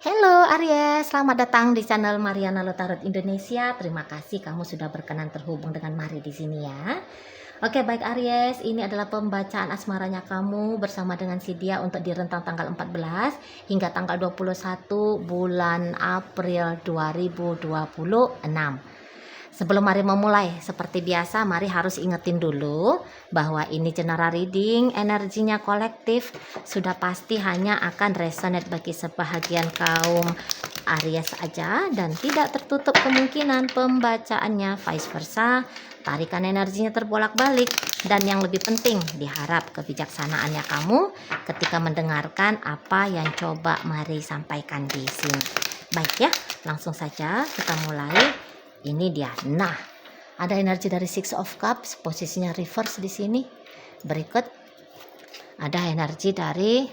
Halo Aries, selamat datang di channel Mariana Lotarot Indonesia. Terima kasih kamu sudah berkenan terhubung dengan Mari di sini ya. Oke, baik Aries, ini adalah pembacaan asmaranya kamu bersama dengan si Dia untuk di rentang tanggal 14 hingga tanggal 21 bulan April 2026. Sebelum Mari memulai, seperti biasa Mari harus ingetin dulu bahwa ini general reading, energinya kolektif, sudah pasti hanya akan resonate bagi sebahagian kaum Aries aja dan tidak tertutup kemungkinan pembacaannya vice versa. Tarikan energinya terbolak-balik dan yang lebih penting diharap kebijaksanaannya kamu ketika mendengarkan apa yang coba Mari sampaikan di sini. Baik ya, langsung saja kita mulai. Ini dia. Nah, ada energi dari Six of Cups, posisinya reverse di sini. Berikut ada energi dari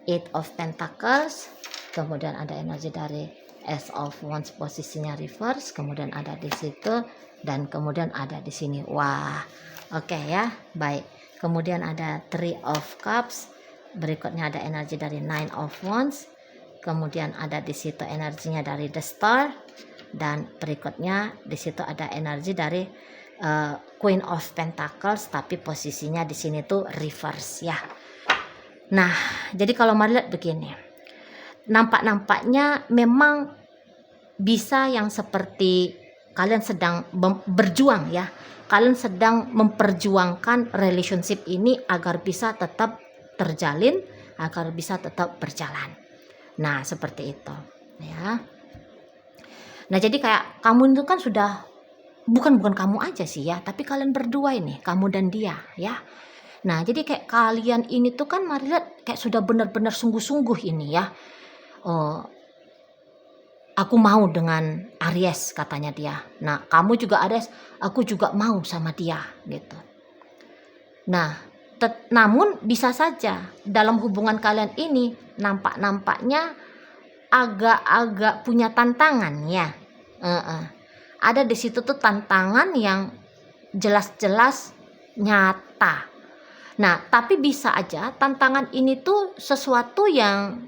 Eight of Pentacles, kemudian ada energi dari Ace of Wands, posisinya reverse, kemudian ada di situ dan kemudian ada di sini. Wah, oke ya, baik. Kemudian ada Three of Cups, berikutnya ada energi dari Nine of Wands, kemudian ada di situ energinya dari The Star. Dan berikutnya di situ ada energi dari Queen of Pentacles, tapi posisinya di sini tuh reverse ya. Nah, jadi kalau Mari lihat begini, nampaknya memang bisa yang seperti kalian sedang berjuang ya. Kalian sedang memperjuangkan relationship ini agar bisa tetap terjalin, agar bisa tetap berjalan. Nah, seperti itu ya. Nah, jadi kayak kamu itu kan sudah bukan kamu aja sih ya, tapi kalian berdua ini, kamu dan dia ya. Nah, jadi kayak kalian ini tuh kan Mari lihat kayak sudah benar-benar sungguh-sungguh ini ya. Oh, aku mau dengan Aries, katanya dia. Nah, kamu juga Aries, aku juga mau sama dia gitu. Nah, namun bisa saja dalam hubungan kalian ini nampaknya agak-agak punya tantangan ya. Ada di situ tuh tantangan yang jelas-jelas nyata. Nah, tapi bisa aja tantangan ini tuh sesuatu yang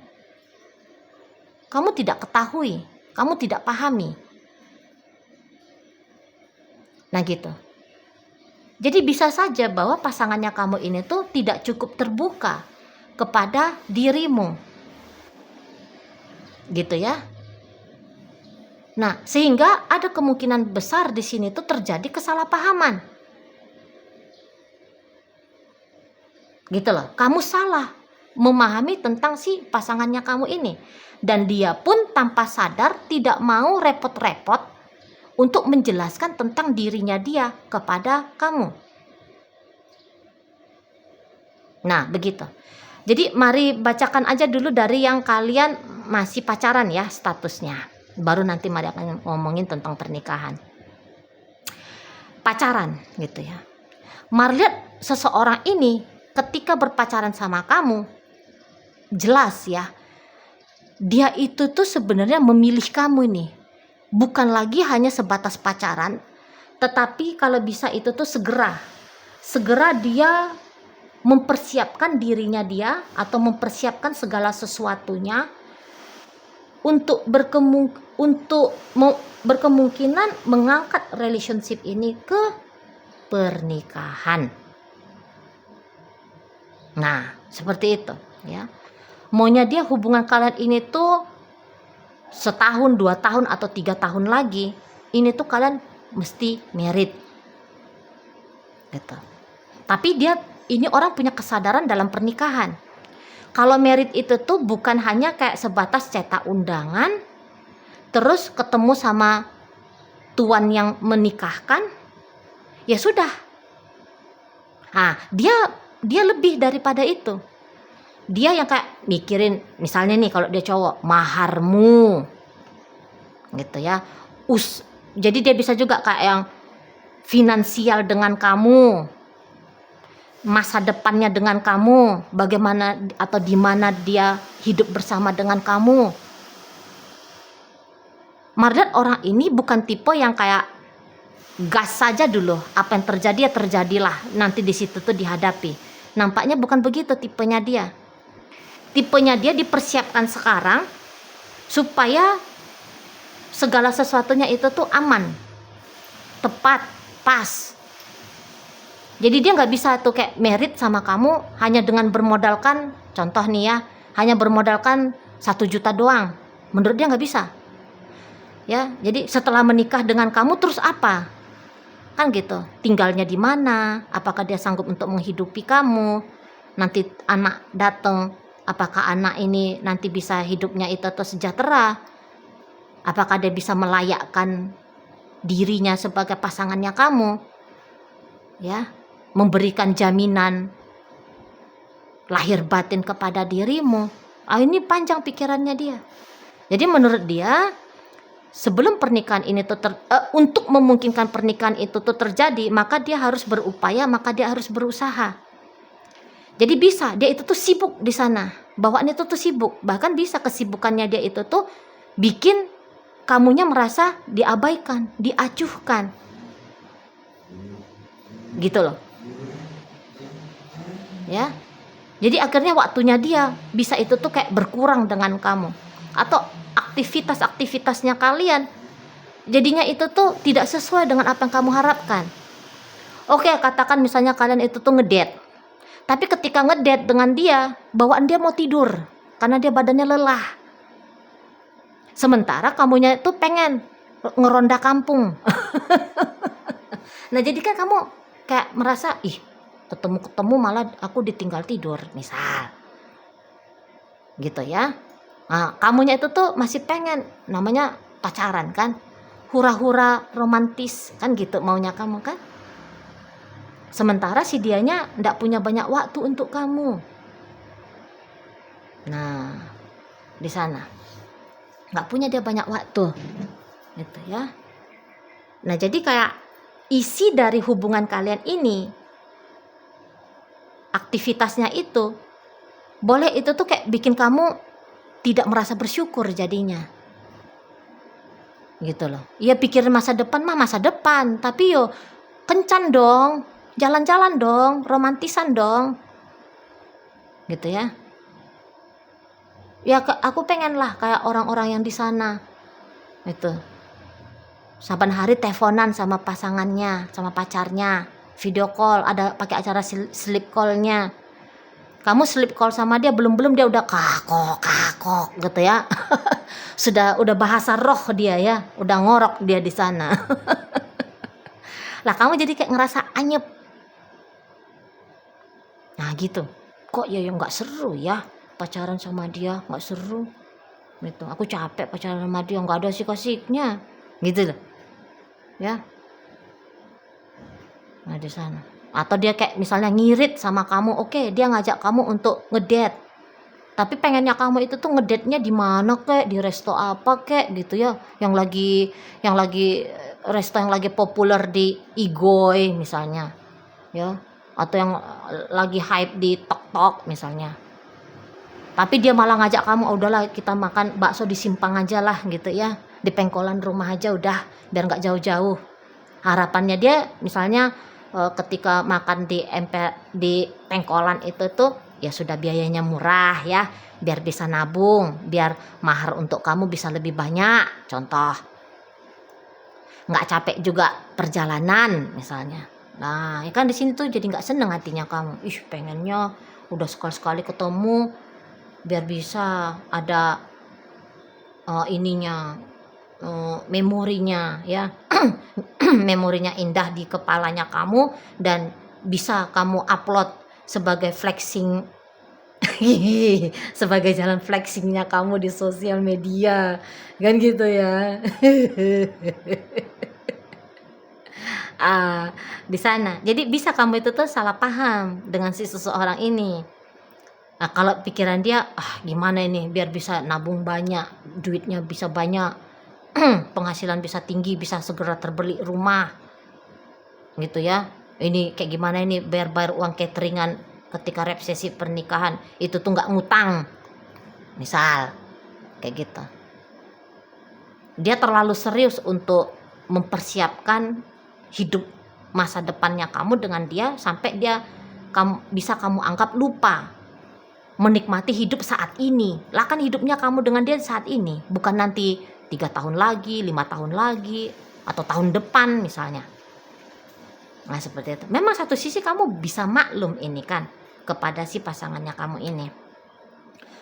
kamu tidak ketahui, kamu tidak pahami. Nah gitu. Jadi bisa saja bahwa pasangannya kamu ini tuh tidak cukup terbuka kepada dirimu. Gitu ya. Nah, sehingga ada kemungkinan besar di sini tuh terjadi kesalahpahaman. Gitu loh. Kamu salah memahami tentang si pasangannya kamu ini. Dan dia pun tanpa sadar tidak mau repot-repot untuk menjelaskan tentang dirinya dia kepada kamu. Nah, begitu. Jadi mari bacakan aja dulu dari yang kalian masih pacaran ya statusnya. Baru nanti Mari akan ngomongin tentang pernikahan. Pacaran gitu ya. Mari lihat seseorang ini ketika berpacaran sama kamu, jelas ya, dia itu tuh sebenarnya memilih kamu nih. Bukan lagi hanya sebatas pacaran, tetapi kalau bisa itu tuh segera dia mempersiapkan dirinya dia atau mempersiapkan segala sesuatunya untuk berkemungkinan mengangkat relationship ini ke pernikahan. Nah, seperti itu ya. Maunya dia hubungan kalian ini tuh setahun, 2 tahun atau 3 tahun lagi, ini tuh kalian mesti married. Gitu. Tapi dia ini orang punya kesadaran dalam pernikahan. Kalau married itu tuh bukan hanya kayak sebatas cetak undangan, terus ketemu sama tuan yang menikahkan, ya sudah. Nah, dia lebih daripada itu. Dia yang kayak mikirin, misalnya nih kalau dia cowok, maharmu, gitu ya. Jadi dia bisa juga kayak yang finansial dengan kamu, masa depannya dengan kamu, bagaimana atau di mana dia hidup bersama dengan kamu. Marliat orang ini bukan tipe yang kayak gas saja dulu, apa yang terjadi ya terjadilah, nanti di situ tuh dihadapi. Nampaknya bukan begitu tipenya dia. tipenya dia dipersiapkan sekarang supaya segala sesuatunya itu tuh aman, tepat, pas. Jadi dia nggak bisa tuh kayak merit sama kamu hanya dengan bermodalkan, contoh nih ya, hanya bermodalkan 1 juta doang. Menurut dia nggak bisa. Ya, jadi setelah menikah dengan kamu terus apa? Kan gitu. Tinggalnya di mana? Apakah dia sanggup untuk menghidupi kamu? Nanti anak datang, apakah anak ini nanti bisa hidupnya itu tuh sejahtera? Apakah dia bisa melayakkan dirinya sebagai pasangannya kamu? Ya, memberikan jaminan lahir batin kepada dirimu. Ini panjang pikirannya dia. Jadi menurut dia, sebelum pernikahan ini tuh untuk memungkinkan pernikahan itu tuh terjadi, maka dia harus berupaya, maka dia harus berusaha. Jadi bisa, dia itu tuh sibuk di sana. Bawaan itu tuh sibuk. Bahkan bisa kesibukannya dia itu tuh bikin kamunya merasa diabaikan, diacuhkan. Gitu loh. Ya. Jadi akhirnya waktunya dia bisa itu tuh kayak berkurang dengan kamu. Atau aktivitas-aktivitasnya kalian jadinya itu tuh tidak sesuai dengan apa yang kamu harapkan. Oke, katakan misalnya kalian itu tuh ngedate. Tapi ketika ngedate dengan dia, bawaan dia mau tidur karena dia badannya lelah. Sementara kamunya itu pengen ngeronda kampung. Nah, jadi kan kamu kayak merasa, ketemu malah aku ditinggal tidur, misal. Gitu ya. Nah, kamunya itu tuh masih pengen, namanya pacaran kan, hura-hura romantis kan gitu maunya kamu kan. Sementara si dianya ndak punya banyak waktu untuk kamu. Nah, di sana nggak punya dia banyak waktu, gitu ya. Nah, jadi kayak isi dari hubungan kalian ini, aktivitasnya itu boleh itu tuh kayak bikin kamu tidak merasa bersyukur jadinya. Gitu loh. Ya pikirin masa depan mah masa depan, tapi yo kencan dong, jalan-jalan dong, romantisan dong. Gitu ya. Ya aku pengen lah kayak orang-orang yang di sana. Itu. Saban hari teleponan sama pasangannya, sama pacarnya, video call, ada pakai acara sleep call-nya. Kamu sleep call sama dia belum dia udah kakok gitu ya. udah bahasa roh dia ya, udah ngorok dia di sana. Lah kamu jadi kayak ngerasa anyep. Nah gitu. Kok ya nggak seru ya pacaran sama dia, nggak seru. Gitu. Aku capek pacaran sama dia, nggak ada asik-asiknya. Gitu loh. Ya. Nah di sana. Atau dia kayak misalnya ngirit sama kamu, oke, dia ngajak kamu untuk ngedate. Tapi pengennya kamu itu tuh ngedate-nya di mana kek, di resto apa kek gitu ya. Yang lagi resto yang lagi populer di Igoy misalnya. Ya, atau yang lagi hype di TokTok misalnya. Tapi dia malah ngajak kamu, udahlah kita makan bakso di Simpang aja lah gitu ya. Di pengkolan rumah aja udah, biar nggak jauh-jauh. Harapannya dia misalnya ketika makan di pengkolan itu tuh ya sudah biayanya murah ya, biar bisa nabung, biar mahar untuk kamu bisa lebih banyak, contoh. Nggak capek juga perjalanan misalnya. Nah, ya kan di sini tuh jadi nggak seneng hatinya kamu. Pengennya udah sekali-sekali ketemu biar bisa ada memorinya ya. Memorinya indah di kepalanya kamu dan bisa kamu upload sebagai flexing sebagai jalan flexingnya kamu di sosial media kan gitu ya. Di sana jadi bisa kamu itu tuh salah paham dengan si seseorang ini. Nah, kalau pikiran dia gimana ini biar bisa nabung banyak, duitnya bisa banyak, penghasilan bisa tinggi, bisa segera terbeli rumah gitu ya. Ini kayak gimana ini bayar uang cateringan ketika resepsi pernikahan itu tuh nggak ngutang misal kayak gitu. Dia terlalu serius untuk mempersiapkan hidup masa depannya kamu dengan dia sampai dia bisa kamu anggap lupa menikmati hidup saat ini. Lah kan hidupnya kamu dengan dia saat ini, bukan nanti 3 tahun lagi, 5 tahun lagi, atau tahun depan misalnya. Nah seperti itu. Memang satu sisi kamu bisa maklum ini kan kepada si pasangannya kamu ini.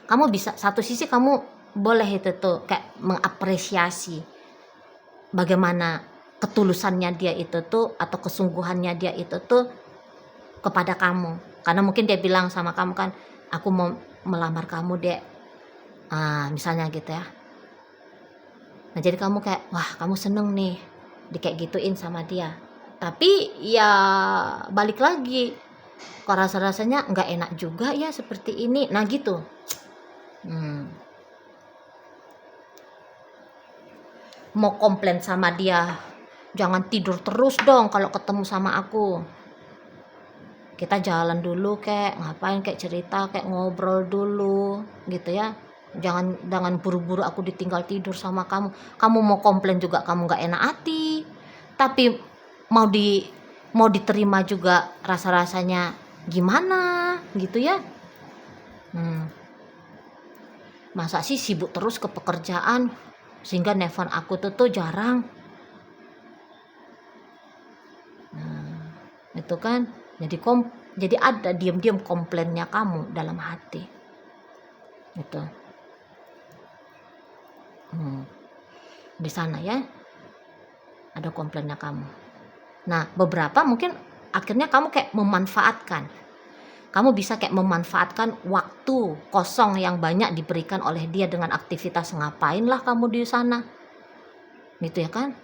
Kamu bisa, satu sisi kamu boleh itu tuh kayak mengapresiasi bagaimana ketulusannya dia itu tuh, atau kesungguhannya dia itu tuh kepada kamu. Karena mungkin dia bilang sama kamu kan, aku mau melamar kamu dek, misalnya gitu ya. Nah jadi kamu kayak, wah kamu seneng nih di kayak gituin sama dia. Tapi ya balik lagi, kok rasa-rasanya nggak enak juga ya seperti ini. Nah gitu. Mau komplain sama dia, jangan tidur terus dong kalau ketemu sama aku. Kita jalan dulu kayak ngapain, kayak cerita, kayak ngobrol dulu gitu ya. Jangan buru-buru aku ditinggal tidur sama kamu. Kamu mau komplain juga kamu nggak enak hati. Tapi mau diterima juga rasa-rasanya gimana gitu ya. Masa sih sibuk terus ke pekerjaan sehingga nelfon aku tuh jarang. Nah itu kan jadi ada diam-diam komplainnya kamu dalam hati gitu. Di sana ya ada komplainnya kamu. Nah beberapa mungkin akhirnya kamu kayak memanfaatkan. Kamu bisa kayak memanfaatkan waktu kosong yang banyak diberikan oleh dia dengan aktivitas, ngapain lah kamu di sana gitu ya kan.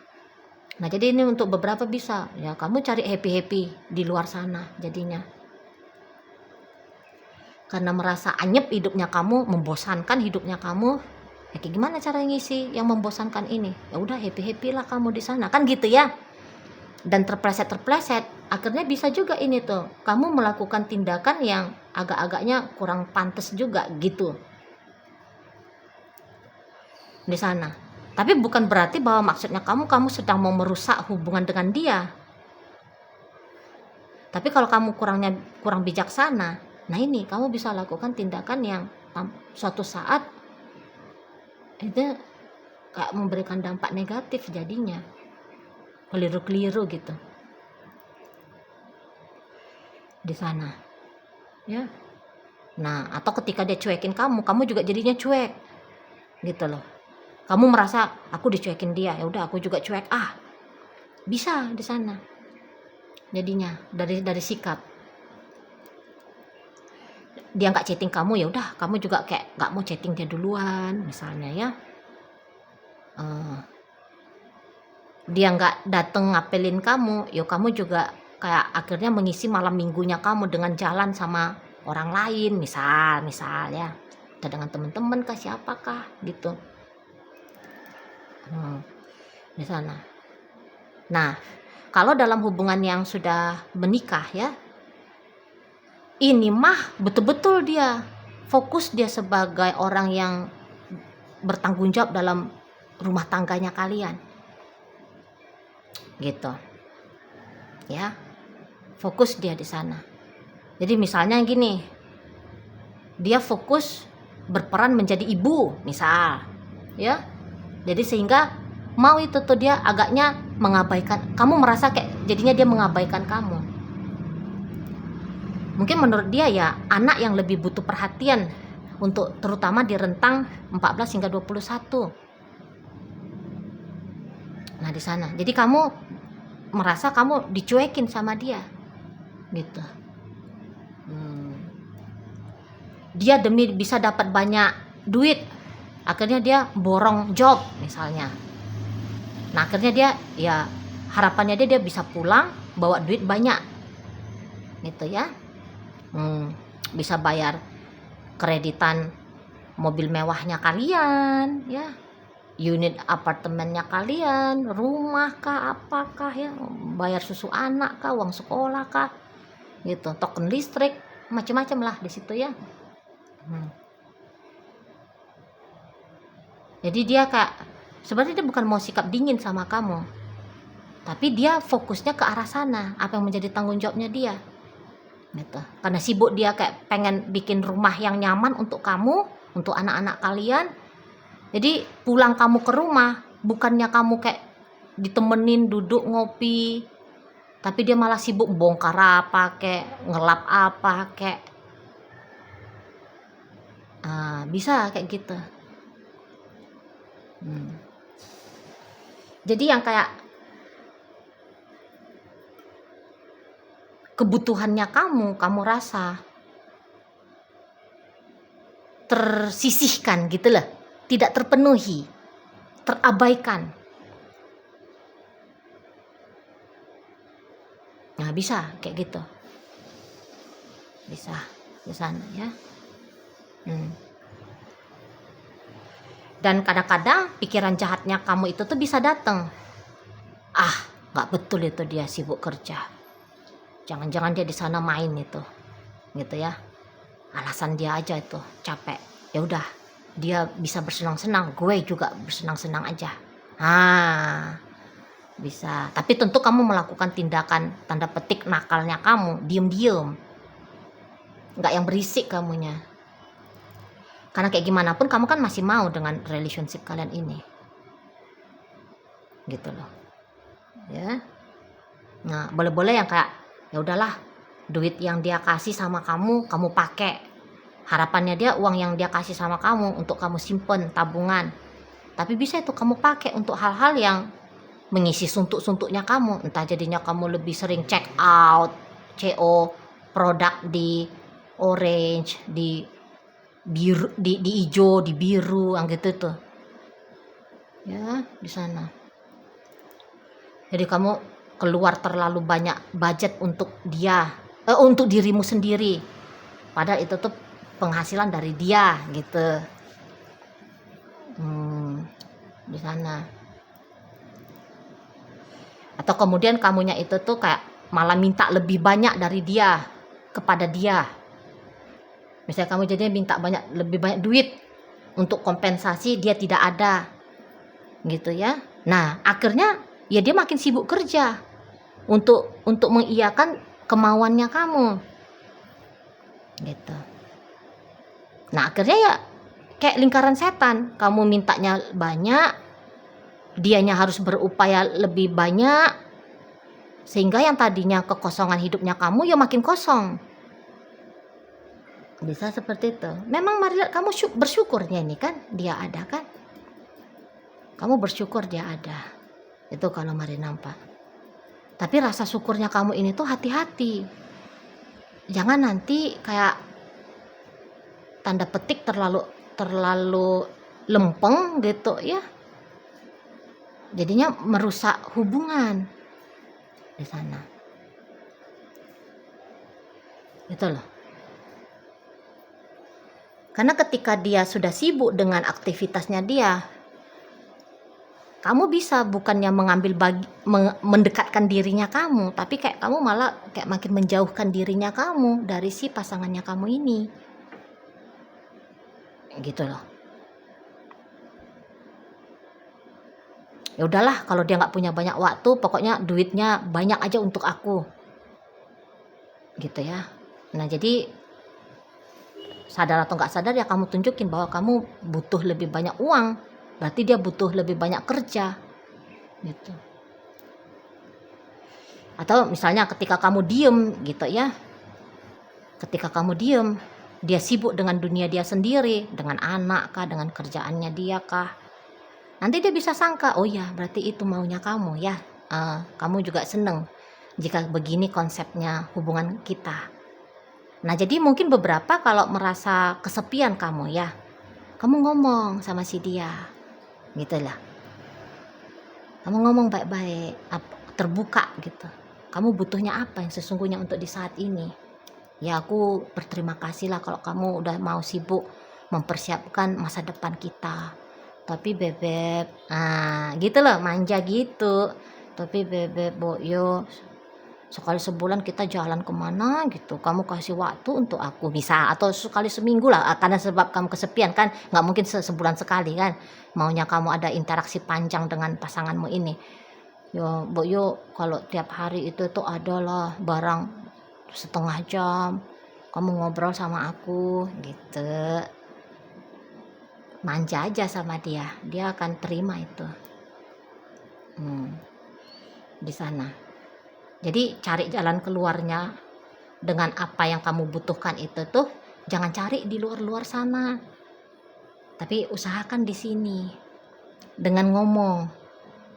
Nah jadi ini untuk beberapa bisa ya, kamu cari happy di luar sana jadinya. Karena merasa anyep hidupnya kamu, membosankan hidupnya kamu, ya kayak gimana cara ngisi yang membosankan ini? Ya udah happy lah kamu di sana kan gitu ya. Dan terpleset akhirnya bisa juga ini tuh kamu melakukan tindakan yang agak-agaknya kurang pantas juga gitu di sana. Tapi bukan berarti bahwa maksudnya kamu sedang mau merusak hubungan dengan dia. Tapi kalau kamu kurang bijaksana, nah ini kamu bisa lakukan tindakan yang suatu saat itu kayak memberikan dampak negatif jadinya. Keliru gitu di sana ya. Nah atau ketika dia cuekin kamu juga jadinya cuek gitu loh. Kamu merasa aku dicuekin dia, ya udah aku juga cuek, bisa di sana jadinya dari sikap dia nggak chatting kamu, ya udah kamu juga kayak nggak mau chatting dia duluan misalnya ya. Dia nggak dateng ngapelin kamu, ya kamu juga kayak akhirnya mengisi malam minggunya kamu dengan jalan sama orang lain, misal ya, atau dengan teman-teman kah, siapakah gitu di sana. Nah kalau dalam hubungan yang sudah menikah ya, ini mah betul-betul dia fokus, dia sebagai orang yang bertanggung jawab dalam rumah tangganya kalian gitu ya, fokus dia di sana. Jadi misalnya gini, dia fokus berperan menjadi ibu misal ya, jadi sehingga mau itu tuh dia agaknya mengabaikan kamu, merasa kayak jadinya dia mengabaikan kamu. Mungkin menurut dia ya anak yang lebih butuh perhatian, untuk terutama di rentang 14 hingga 21. Nah di sana jadi kamu merasa kamu dicuekin sama dia gitu. Dia demi bisa dapat banyak duit akhirnya dia borong job misalnya. Nah akhirnya dia ya harapannya dia bisa pulang bawa duit banyak gitu ya. Bisa bayar kreditan mobil mewahnya kalian ya, unit apartemennya kalian, rumah kah, apakah ya, bayar susu anak kah, uang sekolah kah gitu, token listrik, macam-macam lah di situ ya. Jadi dia kayak sebenarnya dia bukan mau sikap dingin sama kamu, tapi dia fokusnya ke arah sana, apa yang menjadi tanggung jawabnya dia gitu. Karena sibuk dia kayak pengen bikin rumah yang nyaman untuk kamu, untuk anak-anak kalian. Jadi pulang kamu ke rumah, bukannya kamu kayak ditemenin duduk ngopi, tapi dia malah sibuk bongkar apa kayak ngelap apa kayak bisa kayak gitu. Jadi yang kayak kebutuhannya kamu rasa tersisihkan gitu loh, tidak terpenuhi, terabaikan. Nah bisa kayak gitu, bisa di sana ya. Dan kadang-kadang pikiran jahatnya kamu itu tuh bisa datang. Nggak betul itu dia sibuk kerja. Jangan-jangan dia di sana main itu, gitu ya. Alasan dia aja itu capek. Ya udah, dia bisa bersenang-senang, gue juga bersenang-senang aja. Bisa. Tapi tentu kamu melakukan tindakan tanda petik nakalnya kamu, diem-diem. Nggak yang berisik kamunya. Karena kayak gimana pun kamu kan masih mau dengan relationship kalian ini. Gitu loh. Ya. Nah, boleh-boleh yang kayak ya udahlah, duit yang dia kasih sama kamu pakai. Harapannya dia uang yang dia kasih sama kamu untuk kamu simpen tabungan. Tapi bisa itu kamu pakai untuk hal-hal yang mengisi suntuk-suntuknya kamu. Entah jadinya kamu lebih sering check out, CO, produk di orange, di biru, di hijau, di biru, yang gitu tuh. Ya, di sana. Jadi kamu keluar terlalu banyak budget untuk dia, untuk dirimu sendiri. Padahal itu tuh penghasilan dari dia gitu. Di sana. Atau kemudian kamunya itu tuh kayak malah minta lebih banyak dari dia kepada dia. Misalnya kamu jadinya minta lebih banyak duit untuk kompensasi dia tidak ada, gitu ya. Nah akhirnya ya dia makin sibuk kerja untuk mengiyakan kemauannya kamu, gitu. Nah akhirnya ya kayak lingkaran setan, kamu mintanya banyak, dianya harus berupaya lebih banyak, sehingga yang tadinya kekosongan hidupnya kamu ya makin kosong. Bisa seperti itu. Memang mari kamu bersyukurnya ini kan dia ada kan, kamu bersyukur dia ada. Itu kalau mari nampak. Tapi rasa syukurnya kamu ini tuh hati-hati. Jangan nanti kayak tanda petik terlalu lempeng gitu ya. Jadinya merusak hubungan di sana. Gitu loh. Karena ketika dia sudah sibuk dengan aktivitasnya dia, kamu bisa bukannya mendekatkan dirinya kamu, tapi kayak kamu malah kayak makin menjauhkan dirinya kamu dari si pasangannya kamu ini. Gitu loh. Ya udahlah, kalau dia nggak punya banyak waktu, pokoknya duitnya banyak aja untuk aku. Gitu ya. Nah jadi sadar atau nggak sadar ya kamu tunjukin bahwa kamu butuh lebih banyak uang, berarti dia butuh lebih banyak kerja, gitu. Atau misalnya ketika kamu diem gitu ya, ketika kamu diem, dia sibuk dengan dunia dia sendiri, dengan anak kah, dengan kerjaannya dia kah, nanti dia bisa sangka, oh ya berarti itu maunya kamu ya, kamu juga seneng jika begini konsepnya hubungan kita. Nah jadi mungkin beberapa kalau merasa kesepian kamu ya, kamu ngomong sama si dia, gitu lah. Kamu ngomong baik-baik, terbuka gitu. Kamu butuhnya apa yang sesungguhnya untuk di saat ini? Ya aku berterima kasih lah kalau kamu udah mau sibuk mempersiapkan masa depan kita. Tapi bebek, gitu loh, manja gitu. Tapi bebek Boyo, sekali sebulan kita jalan kemana gitu, kamu kasih waktu untuk aku bisa, atau sekali seminggu lah, karena sebab kamu kesepian kan, nggak mungkin sebulan sekali kan, maunya kamu ada interaksi panjang dengan pasanganmu ini. Yo Boyo, kalau tiap hari itu tuh adalah barang setengah jam kamu ngobrol sama aku gitu. Manja aja sama dia akan terima itu di sana. Jadi cari jalan keluarnya dengan apa yang kamu butuhkan itu tuh jangan cari di luar sana, tapi usahakan di sini dengan ngomong.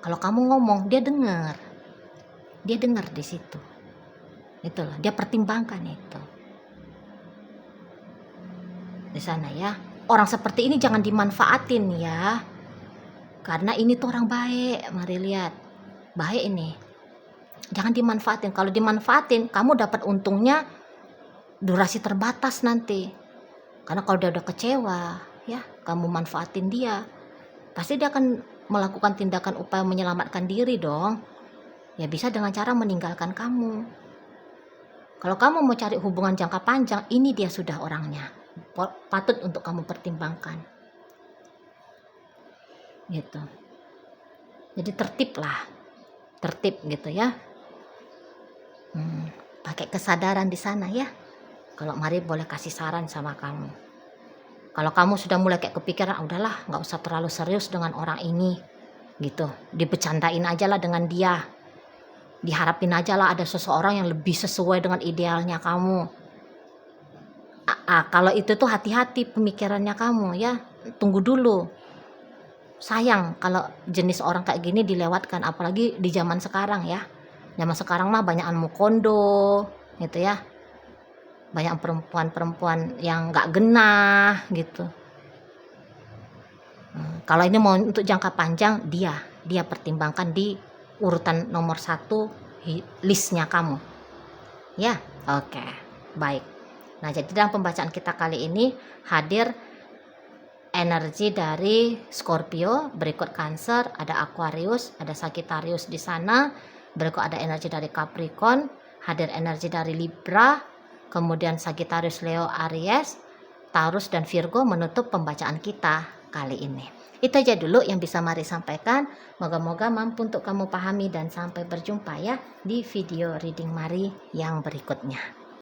Kalau kamu ngomong dia dengar di situ, itu loh, dia pertimbangkan itu di sana ya. Orang seperti ini jangan dimanfaatin ya, karena ini tuh orang baik. Mari lihat, baik ini, jangan dimanfaatin. Kalau dimanfaatin kamu dapat untungnya durasi terbatas nanti, karena kalau dia udah kecewa ya, kamu manfaatin dia, pasti dia akan melakukan tindakan upaya menyelamatkan diri dong ya, bisa dengan cara meninggalkan kamu. Kalau kamu mau cari hubungan jangka panjang, ini dia sudah orangnya, patut untuk kamu pertimbangkan gitu. Jadi tertib gitu ya. Pakai kesadaran di sana ya. Kalau Mari boleh kasih saran sama kamu, kalau kamu sudah mulai kayak kepikiran, udahlah nggak usah terlalu serius dengan orang ini gitu, dibecandain aja lah dengan dia, diharapin aja lah ada seseorang yang lebih sesuai dengan idealnya kamu. Kalau itu tuh hati-hati pemikirannya kamu ya, tunggu dulu. Sayang kalau jenis orang kayak gini dilewatkan, apalagi di zaman sekarang ya. Zaman sekarang mah banyakan mukondo gitu ya, banyak perempuan-perempuan yang nggak genah gitu. Kalau ini mau untuk jangka panjang, dia pertimbangkan di urutan nomor 1 listnya kamu ya. Oke, baik. Nah, jadi dalam pembacaan kita kali ini hadir energi dari Scorpio, berikut Cancer, ada Aquarius, ada Sagittarius di sana, berikut ada energi dari Capricorn, hadir energi dari Libra, kemudian Sagittarius, Leo, Aries, Taurus dan Virgo menutup pembacaan kita kali ini. Itu aja dulu yang bisa Mari sampaikan. Moga-moga mampu untuk kamu pahami, dan sampai berjumpa ya di video reading Mari yang berikutnya.